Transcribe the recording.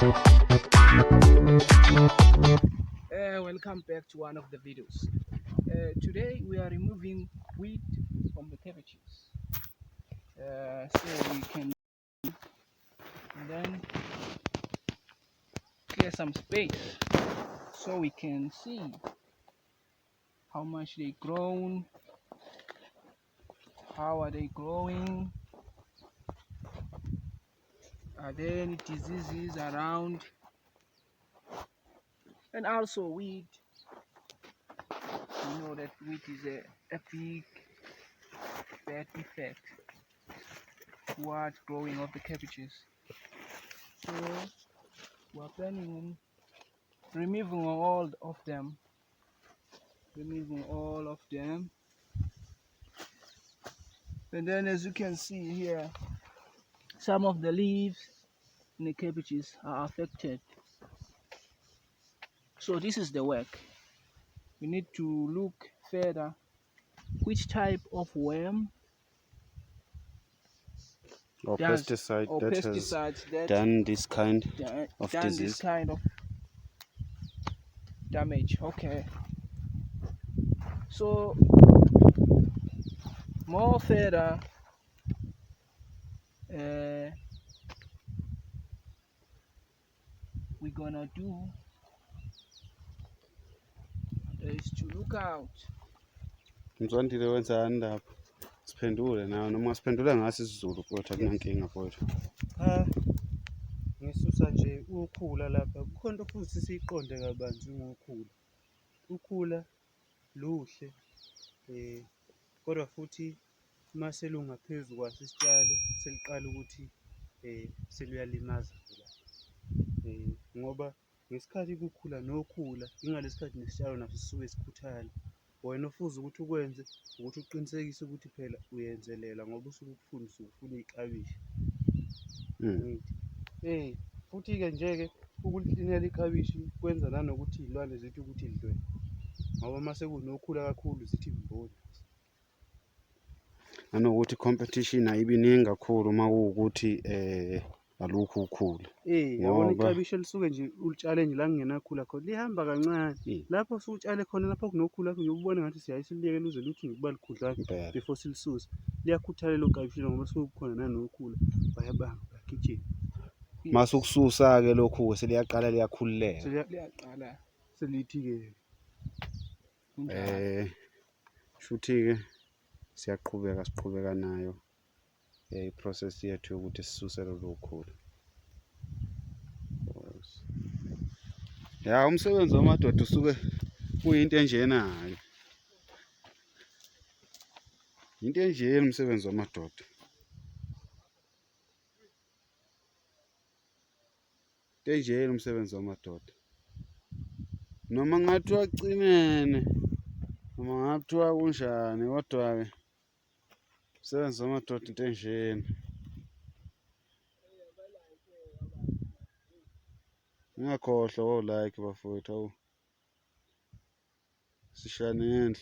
Welcome back to one of the videos. Today we are removing weed from the cabbages, so we can then clear some space so we can see how much they grown, how are they growing, are there any diseases around, and also weed. We know that weed is a big bad effect towards growing of the cabbages. So we're planning on removing all of them, and then as you can see here, some of the leaves in the cabbages are affected. So this is the work. We need to look further which type of worm or pesticide that pesticides has done this kind of done disease. this kind of damage. Okay, so more further, we're gonna do is to look out. Mzwandile wenzani lapho? Siphendule nawe noma siphendula ngasi isiZulu kodwa kunankinga mfowethu. Ngisusa nje ukhula lapha. Kukhona futhi siqonde kabanzi ngokhula. Ukhula luhle kodwa futhi mase lungaphezulu kwaso isitshalo seliqala ukuthi seluyalimaza la. Ngoba ngesikhathi kukhula nokhula ingalesikhathi nesitshalo naso sisuke sikhuthala. Wena ofuze ukuthi ukwenze ukuthi uqinisekise ukuthi phela uyenzelela ngoba usuke ukufundisa ufuna iklabishi. Futhi-ke nje-ke ukulinela iklabishi kwenza nanokuthi iy'lwane zithi ukuthi lidlwe ngoba mase kunokhula kakhulu zithi mboni. Nanokuthi competition ayibiningi kakhulu uma kuwukuthi alukho ukhula. Yabona iklabishi elisuke nje ulitshale nje la kungenakhula khona lihamba kancane. Lapho usutshale khona lapho kunokhula nje ubone ngathi siyayisiliyeke luze luthi ngikuba likhudlwana before silisusa. Liyakhuthala lo klabishi ngoba suke kukhona nanokhula bayabamba bagijima. Mase ukususa-ke lokhu-ke seliyaqala liyakhululeka. Liyaqala selithi-ke shuthi-ke siqhubeka nayo i-process yethu yokuthi sisuse lolu khula. Ya umsebenzi wamadoda usuke kuyinto enjenayo. Into enjena umsebenzi wamadoda. Into enjena umsebenzi wamadoda. Noma ngathiwa cinene, noma ngathiwa kunjani kodwa-ke umsebenzi wamadoda into enjena. Ngingakhohlwa o-like bafowethu, awu sishaya nendle.